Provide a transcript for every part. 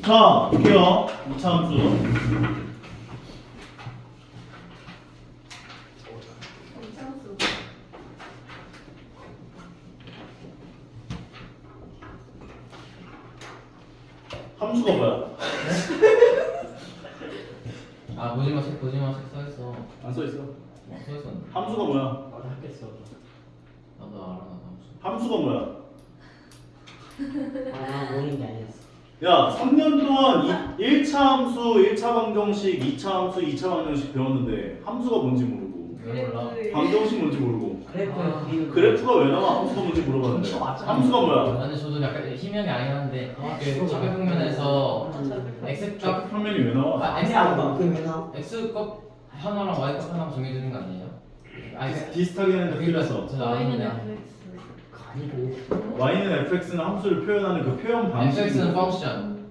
자, 볼게요. 2차 함수. 함수가 뭐야? 아 보지마색 써있어. 안 써있어. 써있었는데. 함수가 뭐야? 나도 했겠어. 나도 알아 나도. 함수가 뭐야? 아, 모르는 게 아니었어. 야, 3년 동안 1차 함수, 1차 방정식, 2차 함수, 2차 방정식 배웠는데 함수가 뭔지 모르고 왜 몰라? 방정식 뭔지 모르고 그래프에 그리는 그래프가 왜 나와? 함수가 뭔지 물어봤는데 함수가 뭐야? 근데 저도 약간 희명이 아니긴 한데 그 좌표평면에서 x 값 평면이 왜 나와? 아, 그러면 x 값 하나랑 y 값 하나만 정해주는 거 아니에요? 아니 비슷하게 했는데 틀렸어. 저 아는데 아니고. y는 fx는 함수를 표현하는 그 표현 방식. fx는 펑션.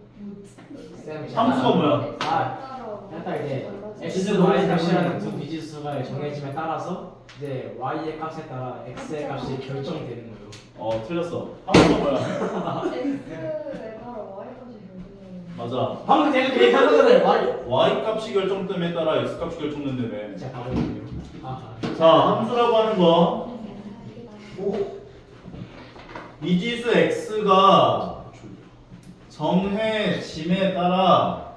함수가 뭐야? 아, 약간 이제 x, y 값이라는 두 미지수가 정해짐에 따라서 이제 y의 값에 따라 x의 값이 결정되는 거예요. 틀렸어. 함수가 뭐야? X에 따라 Y까지 결정되는 맞아. 방금 제가 그 얘기한 거잖아요. y. y 값이 결정됨에 따라 x 값이 결정된다며. 진짜 바보거든요. 아, 자, 함수라고 하는 거 오. 미지수 x가 정해짐에 따라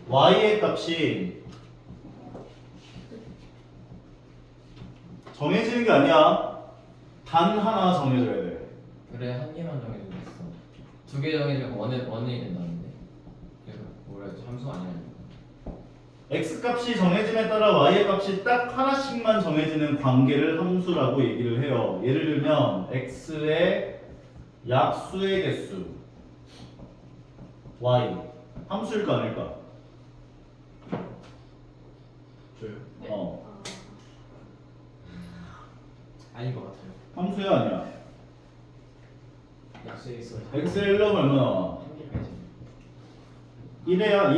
y의 값이 정해지는 게 아니야. 단 하나 정해져야 돼. 그래 한 개만 정해주고 있어. 두 개 정해지면 원이 된다는데. 그래서 뭐라 해야지 함수 아니야? x 값이 정해짐에 따라 y의 값이 딱 하나씩만 정해지는 관계를 함수라고 얘기를 해요. 예를 들면 x의 약수의 개수 y 함수일까 아닐까? 저요? 아닌 것 같아요. 함수야 아니야? 약속에 있어. x의 1 넣으면 얼마 나와? 한 개까지.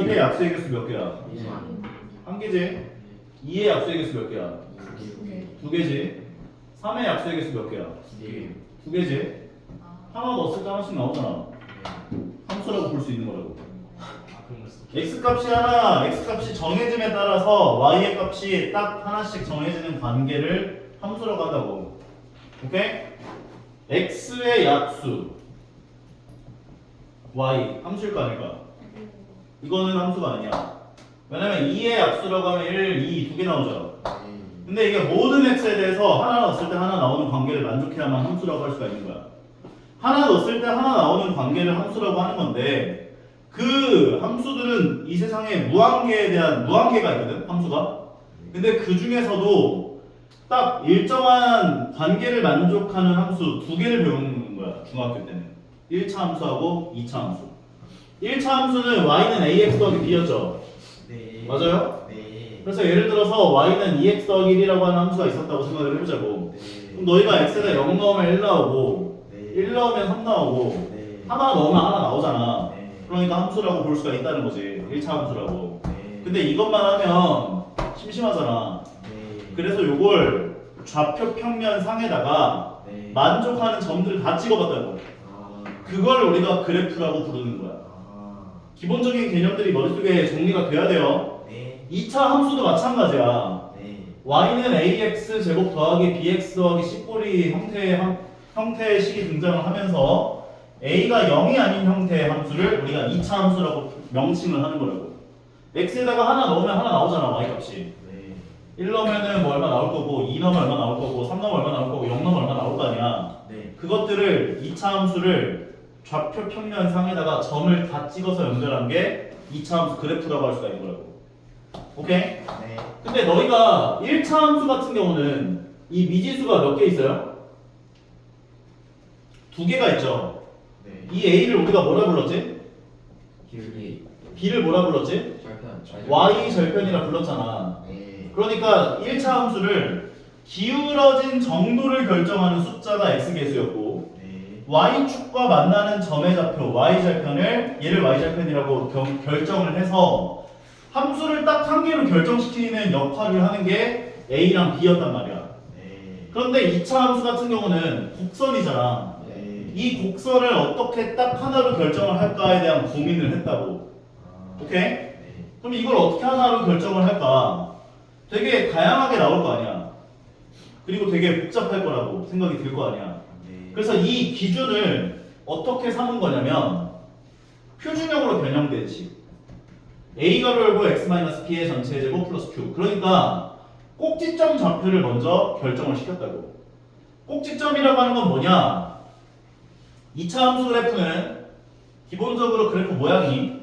1의 약수의 개수 몇 개야? 이제 한 개지? 2의 약수의 개수 몇 개야? 두 개지? 3의 약수의 개수 몇 개야? 두 개지? 하나 넣었을 때 하나씩 나오잖아. 함수라고 볼 수 있는 거라고. 아, 그런 거 써. x 값이 하나, x 값이 정해짐에 따라서 y의 값이 딱 하나씩 정해지는 관계를 함수라고 한다고. 오케이? x의 약수 y 함수일까 아닐까? 이거는 함수가 아니야. 왜냐면 2의 약수라고 하면 1, 2 두 개 나오잖아. 근데 이게 모든 x에 대해서 하나 넣었을 때 하나 나오는 관계를 만족해야만 함수라고 할 수가 있는 거야. 하나 넣었을 때 하나 나오는 관계를 함수라고 하는 건데 그 함수들은 이 세상에 무한계에 대한 무한계가 있거든, 함수가. 근데 그 중에서도 딱 일정한 관계를 만족하는 함수 두 개를 배우는 거야, 중학교 때는. 1차 함수하고 2차 함수. 1차 함수는 y는 ax 더하기 b였죠. 네. 맞아요? 네. 그래서 예를 들어서 y는 2x 더하기 1이라고 하는 함수가 있었다고 생각을 해보자고. 네. 그럼 너희가 x가 0 넣으면 1 나오고 네. 1 넣으면 3 나오고 네. 하나 넣으면 하나 나오잖아. 네. 그러니까 함수라고 볼 수가 있다는 거지. 1차 함수라고. 네. 근데 이것만 하면 심심하잖아. 네. 그래서 요걸 좌표 평면 상에다가 네. 만족하는 점들을 다 찍어봤다고. 아. 그걸 우리가 그래프라고 부르는 거야. 아. 기본적인 개념들이 머릿속에 정리가 돼야 돼요. 네. 2차 함수도 마찬가지야. 네. y는 ax 제곱 더하기 bx 더하기 c-꼴이 형태의 식이 등장을 하면서 a가 0이 아닌 형태의 함수를 우리가 2차 함수라고 명칭을 하는 거라고. x에다가 하나 넣으면 하나 나오잖아, y 값이. 네. 1 넣으면은 뭐 얼마 나올 거고, 2 넣으면 얼마 나올 거고, 3 넣으면 얼마 나올 거고, 0 넣으면 얼마 나올 거 아니야. 네. 그것들을 2차 함수를 좌표 평면 상에다가 점을 다 찍어서 연결한 게 2차 함수 그래프라고 할 수가 있는 거라고. 오케이? 네. 근데 너희가 1차 함수 같은 경우는 이 미지수가 몇 개 있어요? 두 개가 있죠. 네. 이 a를 우리가 뭐라 불렀지? 기울기 b를 뭐라 불렀지? 절편. y 절편이라 불렀잖아. 네. 그러니까 1차 함수를 기울어진 정도를 결정하는 숫자가 x개수였고 네. y축과 만나는 점의 좌표 y절편을 얘를 y절편이라고 결정을 해서 함수를 딱 한 개로 결정시키는 역할을 하는 게 a랑 b였단 말이야. 네. 그런데 2차 함수 같은 경우는 곡선이잖아. 네. 이 곡선을 어떻게 딱 하나로 결정을 할까에 대한 고민을 했다고. 오케이? 네. 그럼 이걸 어떻게 하나로 결정을 할까? 되게 다양하게 나올 거 아니야. 그리고 되게 복잡할 거라고 생각이 들 거 아니야. 네. 그래서 이 기준을 어떻게 삼은 거냐면 표준형으로 변형된 식. a가로 열고 x-b의 전체 제곱 플러스 q. 그러니까 꼭지점 좌표를 먼저 결정을 시켰다고. 꼭지점이라고 하는 건 뭐냐? 2차 함수 그래프는 기본적으로 그래프 모양이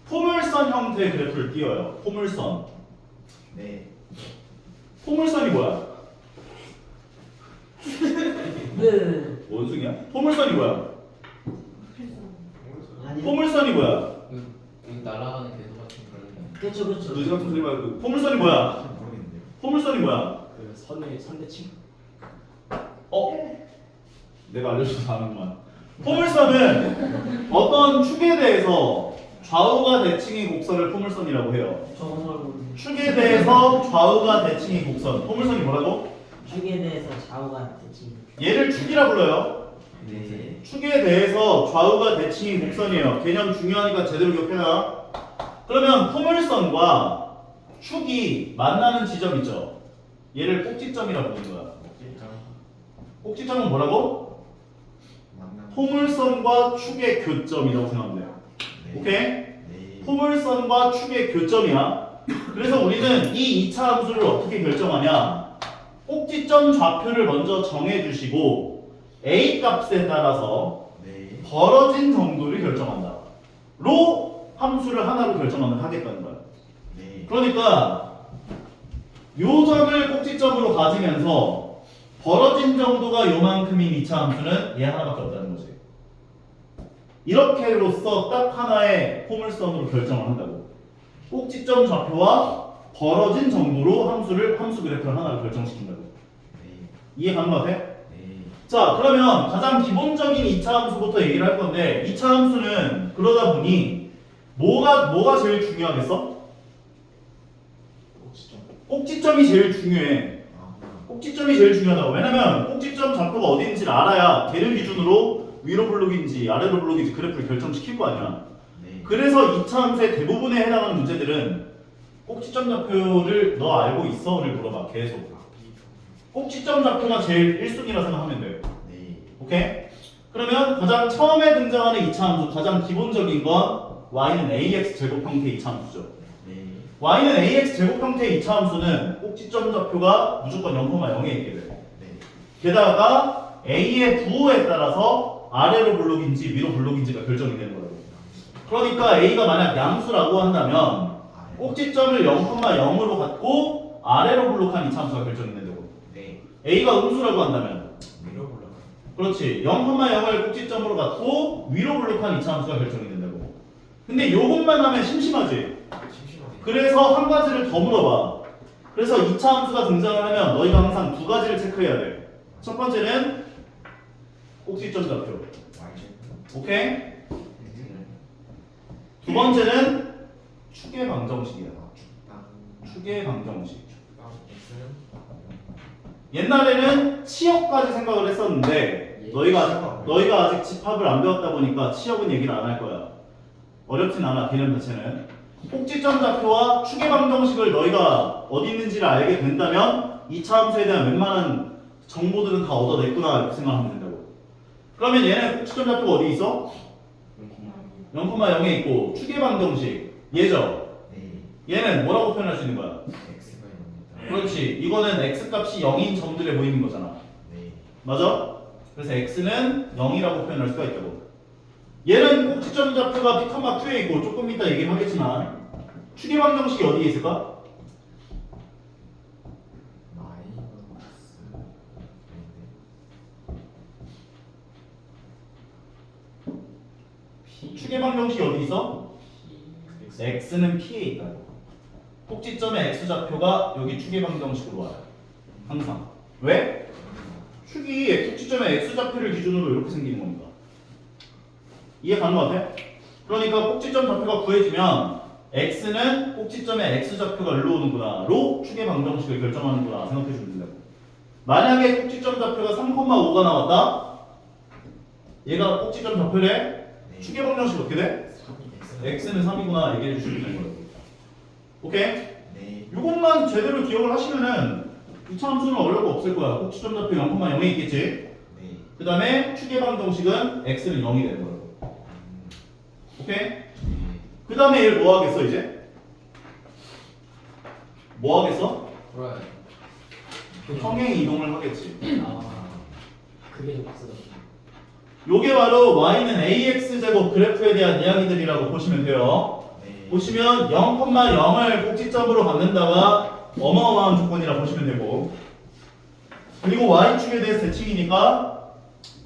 포물선 형태의 그래프를 띄어요. 포물선. 네. 포물선이 뭐야? 네. 원숭이야? 포물선이 뭐야? 아니. 포물선이 뭐야? 여기 날아가는 개수 같은 그런 게. 그렇죠 그렇죠. 누지 같은 소리 말고 포물선이 뭐야? 잘 모르겠는데요. 포물선이 뭐야? 그 선대칭. 어? 내가 알려줘서 아는구만. 포물선은 어떤 축에 대해서 좌우가 대칭의 곡선을 포물선이라고 해요. 저건 모르고. 축에 대해서 좌우가 대칭의 곡선. 포물선이 뭐라고? 축에 대해서 좌우가 대칭. 얘를 축이라 불러요. 네. 축에 대해서 좌우가 대칭의 곡선이에요. 개념 중요하니까 제대로 기억해놔. 그러면 포물선과 축이 만나는 지점 있죠? 얘를 꼭지점이라고 부르는 거야. 꼭지점은 뭐라고? 만남. 포물선과 축의 교점이라고 생각하면 돼요. 네. 오케이? 네. 포물선과 축의 교점이야. 그래서 우리는 이 2차 함수를 어떻게 결정하냐? 꼭지점 좌표를 먼저 정해주시고 a 값에 따라서 네. 벌어진 정도를 결정한다. 로 함수를 하나로 하겠다는 거야. 네. 그러니까 요 점을 꼭지점으로 가지면서 벌어진 정도가 요만큼인 2차 함수는 얘 하나밖에 없다는 거지. 이렇게로써 딱 하나의 포물선으로 결정을 한다고. 꼭지점 좌표와 벌어진 정도로 함수 그래프를 하나로 결정시킨다고. 네. 이해 가는 것 같아? 네. 자, 그러면 가장 기본적인 2차 함수부터 얘기를 할 건데 2차 함수는 그러다 보니 뭐가 제일 중요하겠어? 꼭지점이 제일 중요해. 꼭지점이 제일 중요하다고. 왜냐면 꼭지점 좌표가 어디인지를 알아야 걔를 기준으로 위로 블록인지 아래로 블록인지 그래프를 결정시킬 거 아니야. 네. 그래서 2차 함수의 대부분에 해당하는 문제들은 꼭지점 좌표를 너 알고 있어?를 물어봐. 계속. 꼭지점 좌표가 제일 1순위라 생각하면 돼요. 네. 오케이? 그러면 가장 처음에 등장하는 2차 함수 가장 기본적인 건 y는 ax 제곱 형태의 2차 함수죠. 네. y는 ax 제곱 형태의 2차 함수는 꼭지점 좌표가 무조건 0,0에 있게 돼요. 네. 게다가 a의 부호에 따라서 아래로 블록인지 위로 블록인지가 결정이 되는 거라고. 그러니까 a가 만약 양수라고 한다면 꼭지점을 0,0으로 갖고 아래로 블록한 2차 함수가 결정이 된다고. 네. a가 음수라고 한다면 위로 올라가. 그렇지 0,0을 꼭지점으로 갖고 위로 블록한 2차 함수가 결정이 된다고. 근데 요것만 하면 심심하지. 심심하네. 그래서 한 가지를 더 물어봐. 그래서 2차 함수가 등장을 하면 너희가 항상 두 가지를 체크해야 돼. 첫 번째는 꼭지점 좌표. 오케이? 두 번째는 축의 방정식이야. 축의 방정식. 옛날에는 치역까지 생각을 했었는데 너희가 아직 집합을 안 배웠다 보니까 치역은 얘기를 안 할 거야. 어렵진 않아 개념 자체는. 꼭지점 좌표와 축의 방정식을 너희가 어디 있는지를 알게 된다면 2차 함수에 대한 웬만한 정보들은 다 얻어냈구나 이렇게 생각하면 된다고. 그러면 얘는 꼭지점 좌표가 어디 있어? 0,0에 있고 축의 방정식 얘죠? 네. 얘는 뭐라고 표현할 수 있는 거야? X가 0이다. 그렇지. 이거는 x값이 0인 점들에 모이는 거잖아. 네. 맞아? 그래서 x는 0이라고 표현할 수가 있다고. 얘는 꼭지점 좌표가 P, Q에 있고 조금 이따 얘기를 하겠지만 축의 방정식이 어디에 있을까? 축의 방정식이 어디 있어? x는 P에 있다고. 꼭지점의 x 좌표가 여기 축의 방정식으로 와요. 항상. 왜? 축이 꼭지점의 x 좌표를 기준으로 이렇게 생기는 겁니다. 이해 가는 것 같아? 그러니까 꼭지점 좌표가 구해지면 x는 꼭지점의 x 좌표가 일로 오는구나 로 축의 방정식을 결정하는구나 생각해 주면 된다고. 만약에 꼭지점 좌표가 3,5가 나왔다? 얘가 꼭지점 좌표래. 네. 축의 방정식 어떻게 돼? 3이 x는 3이구나 얘기해 주시면 되는 거예요. 오케이? 네. 이것만 제대로 기억을 하시면은 2차 함수는 어려울 거 없을 거야. 꼭지점 좌표 0,0이 있겠지. 네. 그 다음에 축의 방정식은 x는 0이 되는 거예요. 오케이? 네. 그 다음에 얘를 뭐 하겠어 이제? 뭐 하겠어? 돌아요. 평행 이동을 하겠지. 아 그게 좀 빡세다. 요게 바로 y는 ax 제곱 그래프에 대한 이야기들이라고 보시면 돼요. 네. 보시면 0,0을 꼭지점으로 갖는다가 어마어마한 조건이라 보시면 되고, 그리고 y축에 대해서 대칭이니까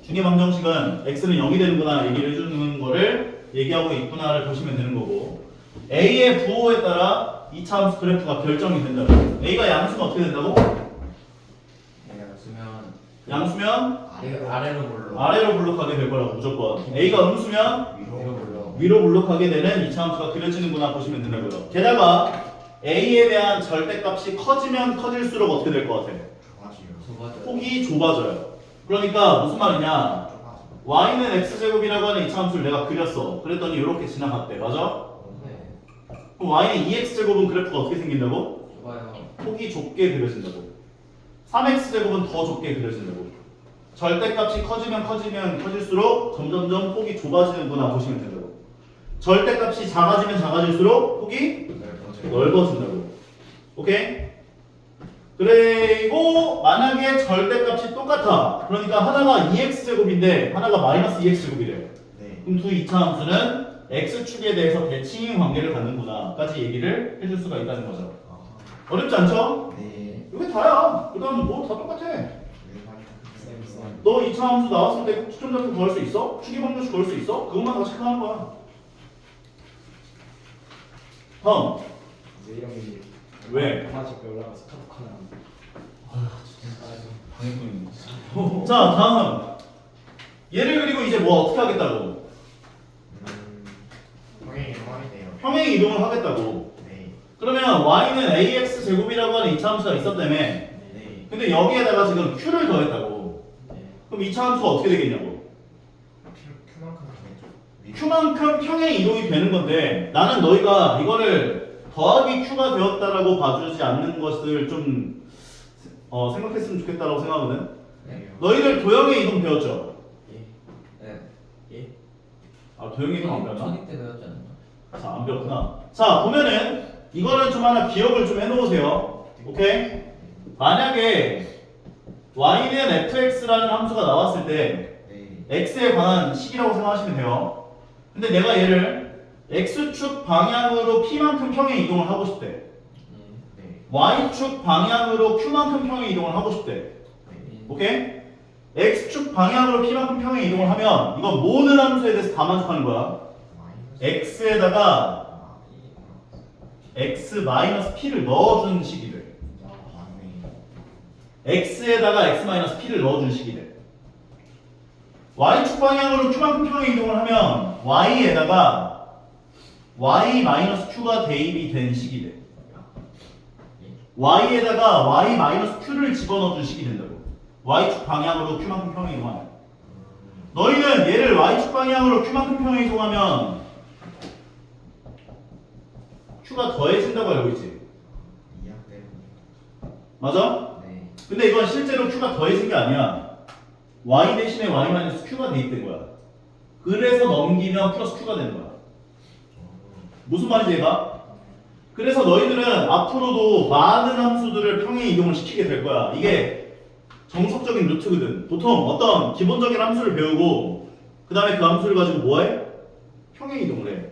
중의 방정식은 x는 0이 되는구나 얘기를 해주는 거를 얘기하고 있구나를 보시면 되는 거고, a의 부호에 따라 2차 함수 그래프가 결정이 된다고. a가 양수가 어떻게 된다고? 내가 쓰면 양수면 아래로 불러. 아래로 블록하게 될 거라고 무조건. a가 음수면 위로 불러. 위로 블록하게 되는 2차 함수가 그려지는구나 보시면 된다고요. 게다가 a에 대한 절대값이 커지면 커질수록 어떻게 될 것 같아? 좋아지요. 좁아져. 폭이 좁아져요. 그러니까 무슨 말이냐? 좁아져. y는 x제곱이라고 하는 2차 함수를 내가 그렸어. 그랬더니 이렇게 지나갔대. 맞아? 네. 그럼 y는 2x제곱은 그래프가 어떻게 생긴다고? 좁아요. 폭이 좁게 그려진다고. 3x제곱은 더 좁게 그려진다고. 절대값이 커지면 커질수록 점점점 폭이 좁아지는구나 보시면 된다고. 절대값이 작아지면 작아질수록 폭이 넓어져요. 넓어진다고. 오케이? 그리고 만약에 절대값이 똑같아. 그러니까 하나가 2x제곱인데 하나가 마이너스 2x제곱이래. 네. 그럼 두 2차 함수는 x축에 대해서 대칭 관계를 갖는구나 까지 얘기를 해줄 수가 있다는 거죠. 아. 어렵지 않죠? 네. 이게 다야. 그 다음 뭐 다 똑같아. 너 2차 함수 나왔을 때 꼭지점 좌표 구할 수 있어? 축의 방정식 구할 수 있어? 그것만 다 체크하는 거야. 다음. 이제 이런 게 왜? 하나씩 올라가서 카톡 하나. 자 다음. 얘를 그리고 이제 뭐 어떻게 하겠다고? 평행이 동안이네요. 평행 이동을 하겠다고. 네. 그러면 y는 ax 제곱이라고 하는 2차 함수가 있었다며. 네. 근데 여기에다가 지금 q를 더했다고. 네. 그럼 2차 함수가 어떻게 되겠냐고? Q만큼 정해줘. q만큼 평행 이동이 되는 건데, 나는 너희가 이거를 더하기 q가 되었다라고 봐주지 않는 것을 좀 생각했으면 좋겠다라고 생각하거든. 네. 너희들 도형의 이동 배웠죠? 네. 예? 아 도형의 이동 안 배웠나? 초딩 때 배웠지 않나? 자, 안 배웠구나. 자, 보면은 이거를 좀 하나 기억을 좀 해놓으세요. 오케이? 만약에 y는 fx라는 함수가 나왔을 때 네. x에 관한 식이라고 생각하시면 돼요. 근데 내가 얘를 x축 방향으로 p만큼 평행 이동을 하고 싶대. 네. y축 방향으로 q만큼 평행 이동을 하고 싶대. 네. 오케이? x축 방향으로 p만큼 평행 이동을 하면 이건 모든 함수에 대해서 다 만족하는 거야. 마이너스. x에다가 아, x-p를 넣어준 식이 돼. 맞네. x에다가 x-p를 넣어준 식이 돼. y축 방향으로 q만큼 평행 이동을 하면 y에다가 y-q가 대입이 된 식이 돼. y에다가 y-q를 집어넣어준 식이 된다고. y축 방향으로 q만큼 평행 이동하면. 너희는 얘를 y축 방향으로 q만큼 평행 이동하면 q가 더해진다고 알고 있지? 이양 때문에. 맞아? 네. 근데 이건 실제로 q가 더해진 게 아니야. y 대신에 y-q가 대입된 거야. 그래서 넘기면 플러스 q가 되는 거야. 무슨 말인지 얘가? 그래서 너희들은 앞으로도 많은 함수들을 평행 이동을 시키게 될 거야. 이게 정석적인 루트거든. 보통 어떤 기본적인 함수를 배우고 그 다음에 그 함수를 가지고 뭐해? 평행 이동을 해.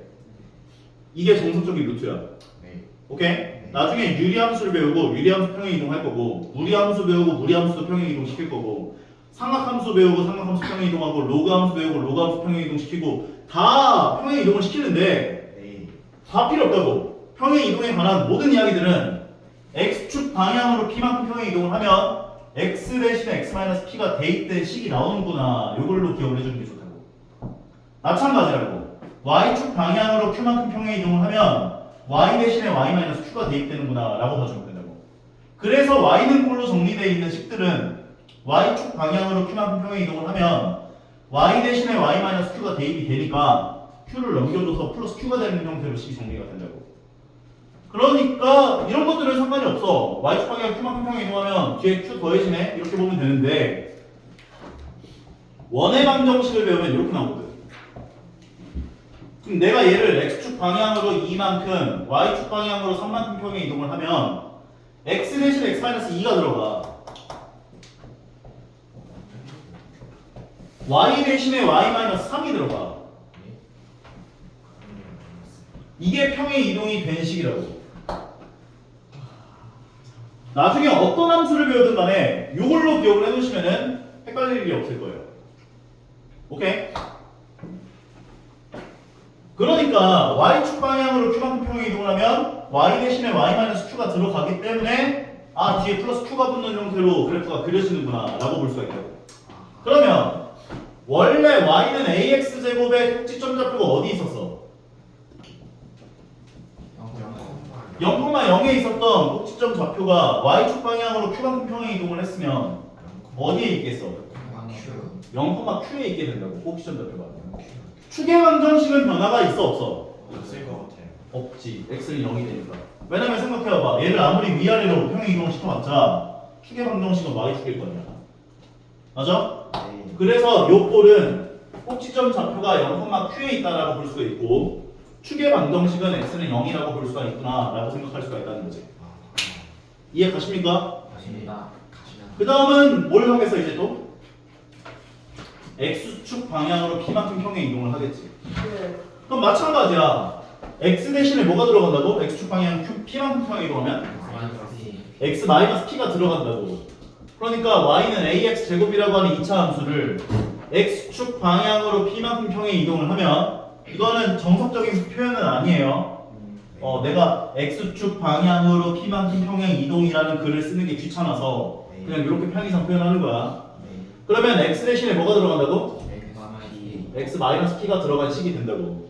이게 정석적인 루트야. 네. 오케이? 나중에 유리함수를 배우고 유리함수 평행 이동할 거고, 무리함수 배우고 무리함수도 평행 이동 시킬 거고, 삼각함수 배우고 삼각함수 평행 이동하고, 로그함수 배우고 로그함수 평행 이동 시키고, 다 평행 이동을 시키는데 네. 다 필요 없다고. 평행 이동에 관한 모든 이야기들은 x축 방향으로 p만큼 평행 이동을 하면 x 대신에 x-p가 대입된 식이 나오는구나. 이걸로 기억을 해주는 게 좋다고. 마찬가지라고. y축 방향으로 q만큼 평행 이동을 하면 y 대신에 y-q가 대입되는구나 라고 봐주면 된다고. 그래서 y는 꼴로 정리되어 있는 식들은 y축 방향으로 q만큼 평행 이동을 하면 y 대신에 y 마이너스 q가 대입이 되니까 q를 넘겨줘서 플러스 q가 되는 형태로 식이 정리가 된다고. 그러니까 이런 것들은 상관이 없어. y축 방향 q만큼 평행 이동하면 뒤에 q 더해지네 이렇게 보면 되는데 원의 방정식을 배우면 이렇게 나오거든. 그럼 내가 얘를 x축 방향으로 2만큼 y축 방향으로 3만큼 평행 이동을 하면 x 대신 x 마이너스 2가 들어가. y 대신에 y 마이너스 3이 들어가. 이게 평행 이동이 된 식이라고. 나중에 어떤 함수를 배우든 간에 이걸로 기억을 해두시면은 헷갈릴 일이 없을 거예요. 오케이? 그러니까 y축 방향으로 q만큼 평행 이동을 하면 y 대신에 y 마이너스 q가 들어가기 때문에 아 뒤에 플러스 q가 붙는 형태로 그래프가 그려지는구나 라고 볼 수가 있다고. 그러면 원래 y는 ax 제곱의 꼭지점 좌표가 어디 있었어? 0,0에 있었던 꼭지점 좌표가 y축 방향으로 q만큼 평행 이동을 했으면 어디에 있겠어? 0,q에 있게 된다고. 꼭지점 좌표가. 축의 방정식은 변화가 있어 없어? 없을 것 같아요. 없지. x는 0이 되니까. 왜냐면 생각해봐봐. 얘를 아무리 위아래로 평행 이동을 시켜봤자 축의 방정식은 y축일 거냐. 맞아? 네. 그래서 요 꼴은 꼭지점 좌표가 0,q에 있다라고 볼 수가 있고 축의 방정식은 x는 0이라고 볼 수가 있구나 라고 생각할 수가 있다는 거지. 이해 가십니까? 맞습니다. 그 다음은 뭘 하겠어 이제 또? x축 방향으로 p만큼 평행 이동을 하겠지. 네. 그럼 마찬가지야. x 대신에 뭐가 들어간다고? x축 방향 p만큼 평행 이동하면? x 마이너스 p가 들어간다고. 그러니까 y는 ax 제곱이라고 하는 2차 함수를 x축 방향으로 p만큼 평행 이동을 하면 이거는 정석적인 표현은 아니에요. 내가 x축 방향으로 p만큼 평행 이동이라는 글을 쓰는 게 귀찮아서 그냥 이렇게 편의상 표현하는 거야. 그러면 x 대신에 뭐가 들어간다고? x 마이너스 p가 들어간 식이 된다고.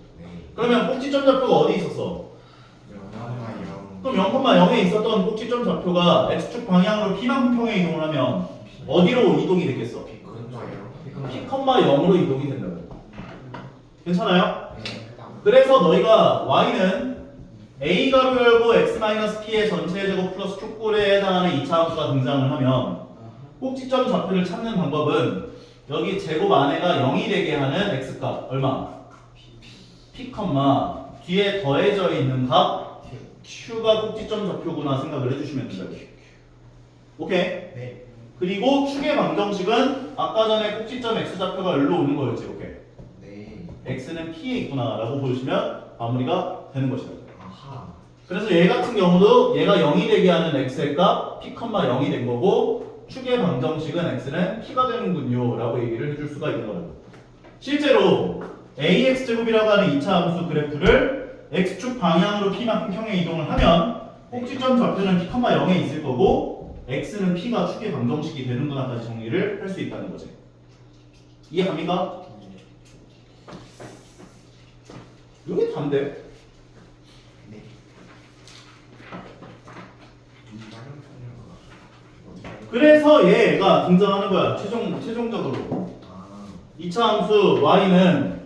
그러면 꼭지점 좌표가 어디 있었어? 그럼 0,0에 있었던 꼭지점 좌표가 x축 방향으로 p만큼 평행 이동을 하면 어디로 이동이 됐겠어? p,0으로 이동이 된다고. 괜찮아요? 그래서 너희가 y는 a 가로 열고 x-p의 전체 제곱 플러스 q-꼴에 해당하는 2차 함수가 등장을 하면 꼭지점 좌표를 찾는 방법은 여기 제곱 안에가 0이 되게 하는 x값 얼마? p, 뒤에 더해져 있는 값 q가 꼭지점 좌표구나 생각을 해주시면 된다고. 오케이? 네. 그리고 축의 방정식은 아까 전에 꼭지점 x 좌표가 여기로 오는 거였지. 오케이. 네. x는 p에 있구나 라고 보시면 마무리가 되는 것이다. 아하. 그래서 얘 같은 경우도 얘가 0이 되게 하는 x의 값 p, 0이 된 거고 축의 방정식은 x는 p가 되는군요 라고 얘기를 해줄 수가 있는 거라고. 실제로 ax 제곱이라고 하는 2차 함수 그래프를 x축 방향으로 p만큼 평행 이동을 하면 꼭지점 좌표는 p, 0에 있을 거고 x는 p가 축의 방정식이 되는구나까지 정리를 할 수 있다는 거지. 이해갑니까? 이게 단데. 네. 그래서 얘가 등장하는 거야. 최종적으로. 아. 2차 함수 y는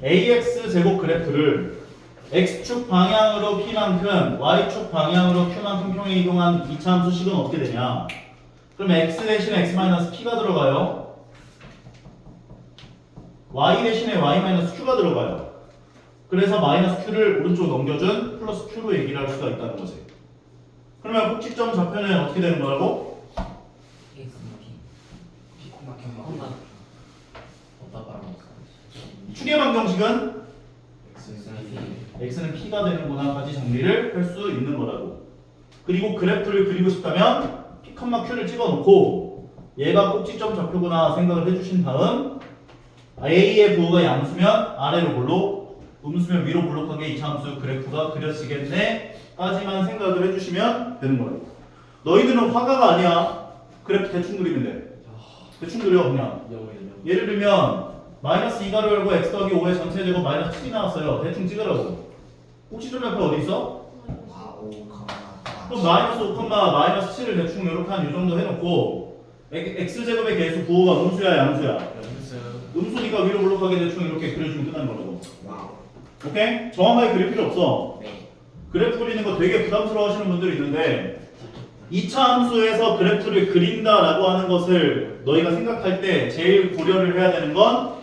ax 제곱 그래프를 x축 방향으로 p만큼 y축 방향으로 q만큼 평행 이동한 2차 함수식은 어떻게 되냐? 그럼 x 대신에 x-p가 들어가요. y 대신에 y-q가 들어가요. 그래서 마이너스 q를 오른쪽 넘겨준 플러스 q로 얘기를 할 수가 있다는 거지. 그러면 꼭지점 좌표는 어떻게 되는 거라고? 축의 방정식은 x는 p가 되는구나까지 정리를 할 수 있는 거라고. 그리고 그래프를 그리고 싶다면 p, q를 찍어놓고 얘가 꼭지점 좌표구나 생각을 해주신 다음 a의 부호가 양수면 아래로 볼록, 음수면 위로 볼록하게 2차 함수 그래프가 그려지겠네 까지만 생각을 해주시면 되는 거라고. 너희들은 화가가 아니야. 그래프 대충 그리면 돼. 대충 그려 그냥. 예를 들면 마이너스 2가로 열고 x 더하기 5의 전체 제곱 마이너스 7이 나왔어요. 대충 찍으라고. 꼭지점 좌표 어디 있어? 그럼 마이너스 5, 마이너스 7을 대충 이렇게 한 이 정도 해놓고 x제곱의 개수 부호가 음수야 양수야? 음수니까 위로 블록하게 대충 이렇게 그려주면 끝나는 거라고. 와우. 오케이? 정확하게 그릴 필요 없어. 네. 그래프 그리는 거 되게 부담스러워 하시는 분들이 있는데 2차 함수에서 그래프를 그린다라고 하는 것을 너희가 생각할 때 제일 고려를 해야 되는 건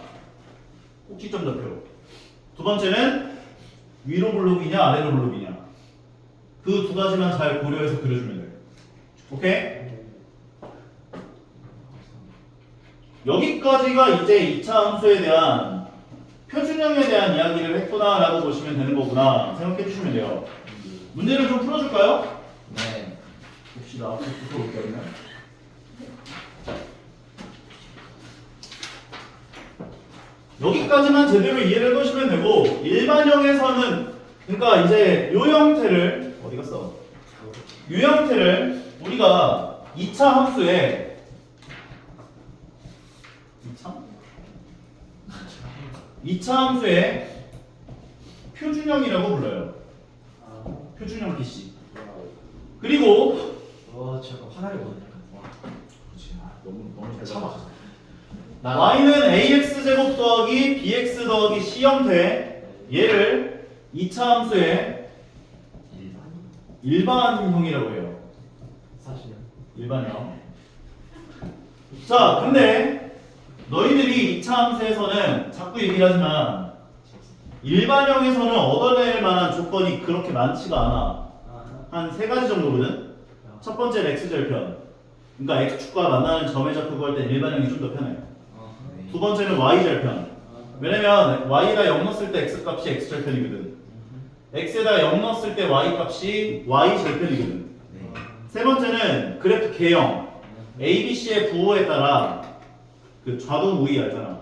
꼭지점 좌표. 두 번째는 위로 블록이냐 아래로 블록이냐. 그 두 가지만 잘 고려해서 그려주면 돼요. 오케이? 여기까지가 이제 2차 함수에 대한 표준형에 대한 이야기를 했구나라고 보시면 되는 거구나 생각해 주시면 돼요. 문제를 좀 풀어줄까요? 네. 봅시다. 앞으로 볼게요. 여기까지만 제대로 이해를 해놓으시면 되고 일반형에서는 그러니까 이제 요 형태를 어디 갔어? 요 형태를 우리가 2차 함수에 2차 함수에 표준형이라고 불러요. 표준형 PC. 그리고 저거 화나게 보네. 그렇지. 너무 잘 참아. 잡았어. y는 ax 제곱 더하기 bx 더하기 c 형태 얘를 2차 함수의 일반형이라고 해요. 사실은. 일반형. 자, 근데 너희들이 2차 함수에서는 자꾸 얘기를 하지만 일반형에서는 얻어낼 만한 조건이 그렇게 많지가 않아. 한 세 가지 정도거든. 첫 번째는 x절편. 그러니까 x축과 만나는 점의 좌표 구할 때 일반형이 좀 더 편해요. 두 번째는 y절편. 왜냐면 y에다 0 넣었을 때 x값이 x절편이거든. x에다 0 넣었을 때 y값이 y절편이거든. 세 번째는 그래프 개형. ABC의 부호에 따라 그 좌동 우위 알잖아.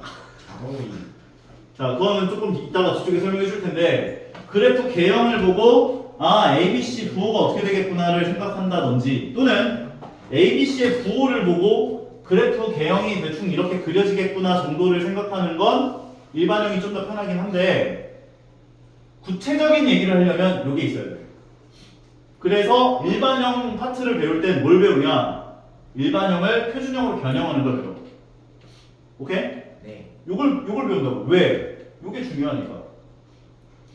자, 그거는 조금 이따가 뒤쪽에 설명해 줄 텐데 그래프 개형을 보고 아, ABC 부호가 어떻게 되겠구나를 생각한다든지 또는 ABC의 부호를 보고 그래프 개형이 대충 이렇게 그려지겠구나 정도를 생각하는 건 일반형이 좀 더 편하긴 한데 구체적인 얘기를 하려면 이게 있어야 돼. 그래서 일반형 파트를 배울 땐 뭘 배우냐? 일반형을 표준형으로 변형하는 걸 배워. 오케이? 네. 요걸 배운다고. 왜? 요게 중요하니까.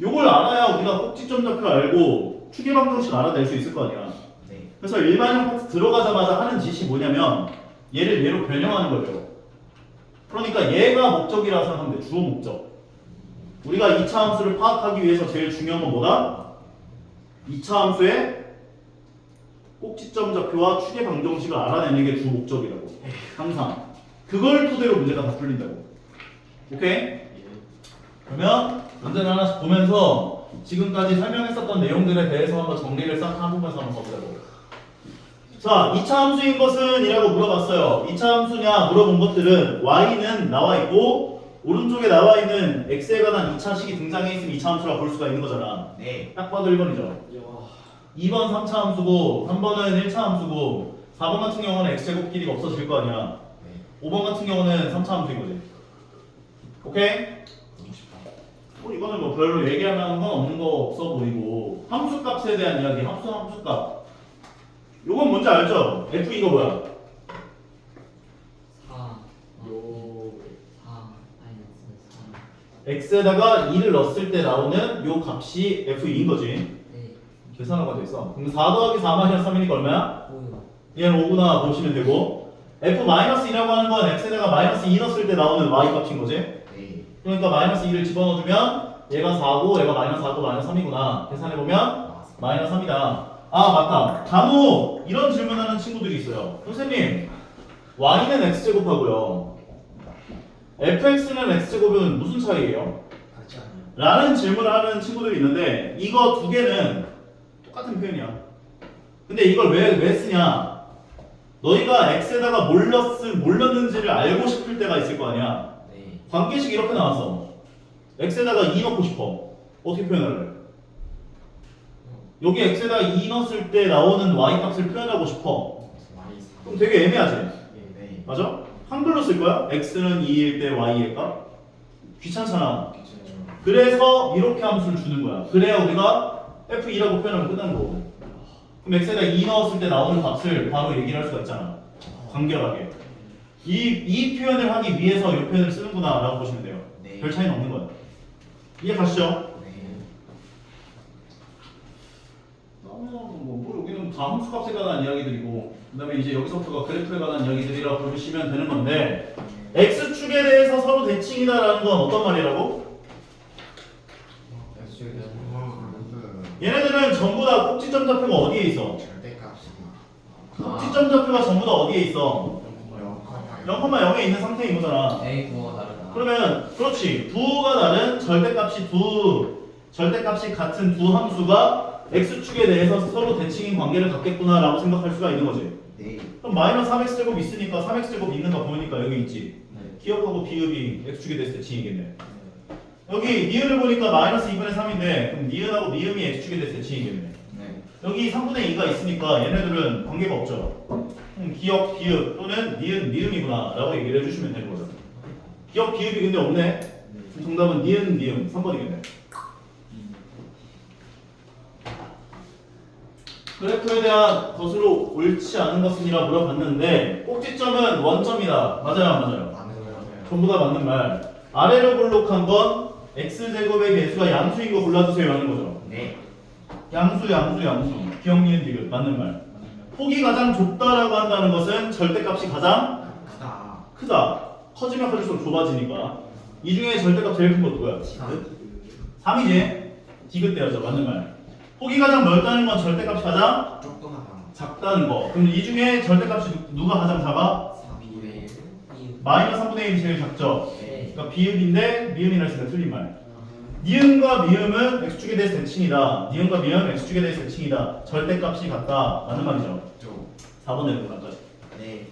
요걸 알아야 우리가 꼭지점 좌표 알고 추계방정식 알아낼 수 있을 거 아니야. 네. 그래서 일반형 파트 들어가자마자 하는 짓이 뭐냐면 얘를 얘로 변형하는 거예요. 그러니까 얘가 목적이라 생각하면 돼. 주어 목적. 우리가 2차 함수를 파악하기 위해서 제일 중요한 건 뭐다? 2차 함수의 꼭지점 좌표와 추계방정식을 알아내는 게 주 목적이라고. 항상. 그걸 토대로 문제가 다 풀린다고. 오케이? 그러면 문제를 하나씩 보면서 지금까지 설명했었던 내용들에 대해서 한번 정리를 싹 해보면서 한번 가보자고. 자, 2차 함수인 것은 이라고 물어봤어요. 2차 함수냐 물어본 것들은 y는 나와 있고 오른쪽에 나와 있는 x에 관한 2차식이 등장해 있으면 2차 함수라고 볼 수가 있는 거잖아. 네. 딱 봐도 1번이죠. 2번 3차 함수고 3번은 1차 함수고 4번 같은 경우는 x제곱 길이가 없어질 거 아니야. 5번 같은 경우는 3차 함수인 거지. 오케이? 이거는 뭐 별로 얘기할 만한 건 없는 거 없어 보이고 함수값에 대한 이야기, 함수값. 요건 뭔지 알죠? f 이거 뭐야? 4 마이너스 x에다가 2를 넣었을 때 나오는 요 값이 f인 거지. 4 네. 계산화가 돼 있어. 그럼 4 더하기 4 마이너스 3이니까 얼마야? 5요. 얘는 5구나 보시면 되고 f-2라고 하는 건 x에다가 마이너스 2 넣었을 때 나오는 y 값인 거지. 네. 그러니까 마이너스 2를 집어넣어주면 얘가 4고 얘가 마이너스 4고 마이너스 3이구나. 계산해보면 마이너스 3이다. 아 맞다. 간혹 이런 질문하는 친구들이 있어요. 선생님 y는 x제곱하고요 fx는 x제곱은 무슨 차이예요? 같지 않아요. 라는 질문을 하는 친구들이 있는데 이거 두 개는 똑같은 표현이야. 근데 이걸 왜 쓰냐? 너희가 x에다가 뭘 넣는지를 알고 싶을 때가 있을 거 아니야. 네. 관계식이 이렇게 나왔어. x에다가 2 넣고 싶어. 어떻게 표현할래? 여기 x에다가 2 넣었을 때 나오는 y 값을 표현하고 싶어. 그럼 되게 애매하지? 네. 맞아? 한글로 쓸 거야? x는 2일 때 y의 값? 귀찮잖아. 그래서 이렇게 함수를 주는 거야. 그래야 우리가 f2라고 표현하면 끝나는 거거든. 그럼 x에다 2 넣었을 때 나오는 값을 바로 얘기를 할 수가 있잖아. 간결하게. 이 표현을 하기 위해서 이 표현을 쓰는구나 라고 보시면 돼요. 네. 별 차이는 없는 거예요. 이해 가시죠? 네. 뭐 여기는 다 함수값에 관한 이야기들이고 그 다음에 이제 여기서부터가 그래프에 관한 이야기들이라고 보시면 되는 건데 X축에 대해서 서로 대칭이다라는 건 어떤 말이라고? X축에 대한 얘네들은 전부 다 꼭지점 좌표가 어디에 있어? 절대값이 꼭지점 좌표가 전부 다 어디에 있어? 0,0. 0,0에 있는 상태인 거잖아. A 부호가 다르다. 그러면 그렇지 부호가 다른 절대값이 같은 두 함수가 x축에 대해서 서로 대칭인 관계를 갖겠구나라고 생각할 수가 있는 거지. 네. 그럼 마이너스 3x제곱 있으니까 3x제곱 있는 거 보니까 여기 있지. 네. 기억하고 비읍이 x축에 대해서 대칭이겠네. 여기 니은을 보니까 마이너스 2분의 3인데 그럼 니은하고 미음이 x축에 대해서 대칭이겠네. 네. 여기 3분의 2가 있으니까 얘네들은 관계가 없죠. 기억 비읍 또는 니은 미음이구나 라고 얘기를 해주시면 되는 거죠. 기억 비읍이 근데 없네. 그럼 정답은 니은 미음 3번이겠네. 그래프에 대한 것으로 옳지 않은 것은이라 물어봤는데 꼭지점은 원점이다. 맞아요 안 맞아요? 맞아요. 전부 다 맞는 말. 아래로 볼록한 건 x제곱의 개수가 양수인 거 골라주세요 하는 거죠. 네. 양수. 기억 니은 디귿 맞는 말. 폭이 가장 좁다라고 한다는 것은 절대값이 가장 크다. 크다. 커지면 커질수록 좁아지니까. 이 중에 절대값 제일 큰 거 누구야? 디귿. 3이지? 디귿 대하죠. 맞는 말. 폭이 가장 넓다는 건 절대값이 가장 조그마한 작다는 거. 그럼 이 중에 절대값이 누가 가장 작아? 3분의 1. 마이너스 3분의 1이 제일 작죠. 네. 그러니까 비읍인데 미음이라 했으니까 틀린 말. 니은과 미음은 x축에 대해서 대칭이다. 니은과 미음 x축에 대해서 대칭이다. 절대값이 같다. 맞는 말이죠. 좀. 4번에 누가까지. 네.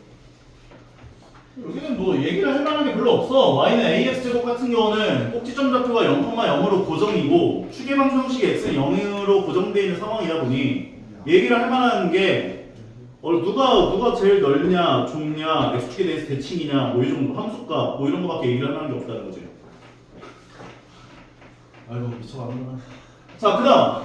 여기는 뭐 얘기를 할 만한 게 별로 없어. y는 ax제곱 같은 경우는 꼭지점 좌표가 0,0으로 고정이고 추계방수 형식 x는 0으로 고정되어 있는 상황이다 보니 얘기를 할 만한 게 누가 제일 넓냐, 좁냐, x축에 대해서 대칭이냐, 뭐 이 정도 함수값, 뭐 이런 거밖에 얘기를 할 만한 게 없다는 거지. 아이고 미쳐가는구나. 자, 그다음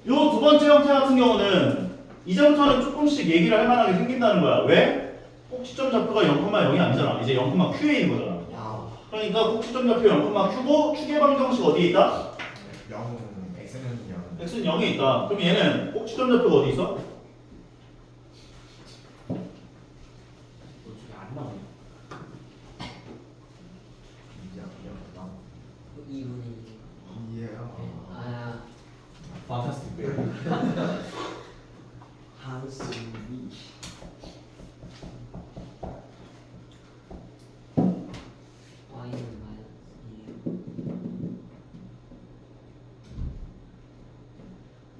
요 두 번째 형태 같은 경우는 이제부터는 조금씩 얘기를 할 만하게 생긴다는 거야. 왜? 꼭지점 좌표가 0,0이 아니잖아. 이제 0,q에 있는 거잖아. 야. 그러니까 꼭지점 좌표 0,q고 추계방정 형식 어디에 있다? 0. x는 0. x는 0에 있다. 그럼 얘는 꼭지점 좌표가 어디 있어? 이쪽에 안 나오네. 이해요. 아, 판타스틱. 한숨이. Y는 마이너스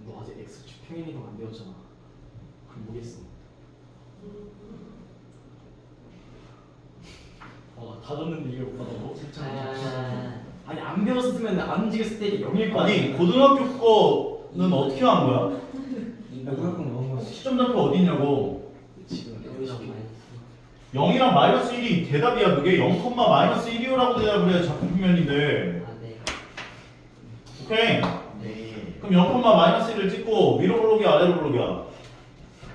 너 아직 x축 평행이동 안 배웠잖아. 그럼 모르겠어. 다 줬는데 이걸 못 받아고? 아니 안 배웠으면 안 움직였을 때 이게 0일 거 아니 고등학교 거는 어떻게 한 거야? 무조건 넣은 거지. 시점 좌표 어디 있냐고. 지금 여기서 0이 마이너스. 0이랑 마이너스 1이 대답이야. 그게 0, 마이너스 1이요라고 대답을 해야 작품 표면인데. 아, 네. 오케이. 네. 그럼 0, 마이너스 1을 찍고 위로 블록이야 아래로 블록이야?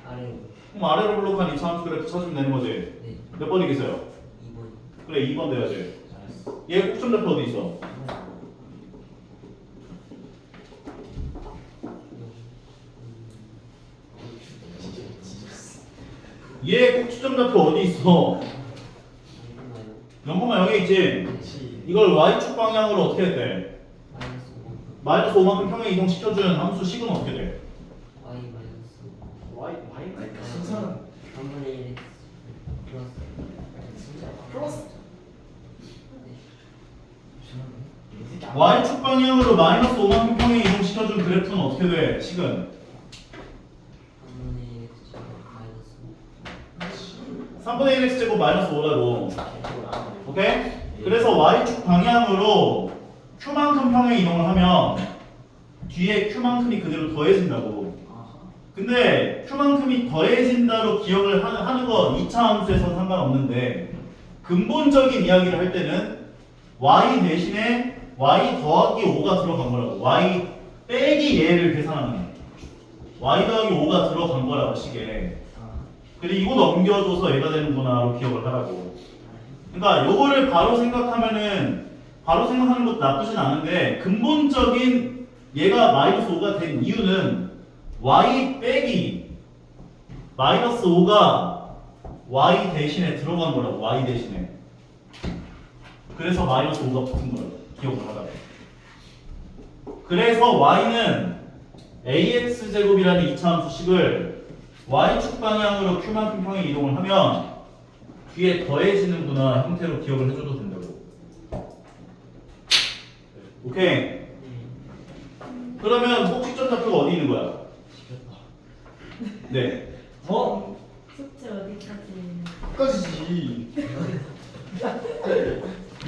아래로. 그럼 아래로 블록한 이차함수 그래프 찾으면 되는 거지. 네. 몇 번이겠어요? 2번. 그래 2번 돼야지. 잘했어. 얘 꼭점 좌표 어디 있어? 얘 꼭지점 좌표 어디 있어? 0,0에 있지? 그렇지. 이걸 y축 방향으로 어떻게 했대? 마이너스 5. 마이너스 5만큼 평행 이동시켜준 함수 식은 어떻게 돼? Y 마이너스 5. Y 순서는 3분의 1 플러스. 플러스. y축 방향으로 마이너스 5만큼 평행 이동시켜준 그래프는 어떻게 돼? 식은? 3분의 1 마이너스 5. 3분의 1x 제곱 마이너스 5라고. 아, 오케이? 그래서 y축 방향으로 q만큼 평행 이동을 하면 뒤에 q만큼이 그대로 더해진다고. 근데 q만큼이 더해진다로 기억을 하는 거 2차 함수에서는 상관없는데 근본적인 이야기를 할 때는 y 대신에 y 더하기 5가 들어간 거라고. y 빼기 얘를 계산하는 거. y 더하기 5가 들어간 거라고 식에. 그리고 넘겨줘서 얘가 되는구나로 기억을 하라고. 그러니까 요거를 바로 생각하면은 바로 생각하는 것도 나쁘진 않은데 근본적인 얘가 마이너스 5가 된 이유는 y 빼기 마이너스 5가 y 대신에 들어간 거라고. y 대신에. 그래서 마이너스 5가 붙은 거라고. 기억을 하라고. 그래서 y는 ax제곱이라는 2차 함수식을 y축 방향으로 q만큼 평행 이동을 하면 뒤에 더해지는구나 형태로 기억을 해줘도 된다고. 오케이. 그러면 꼭지점 좌표가 어디 있는 거야? 네.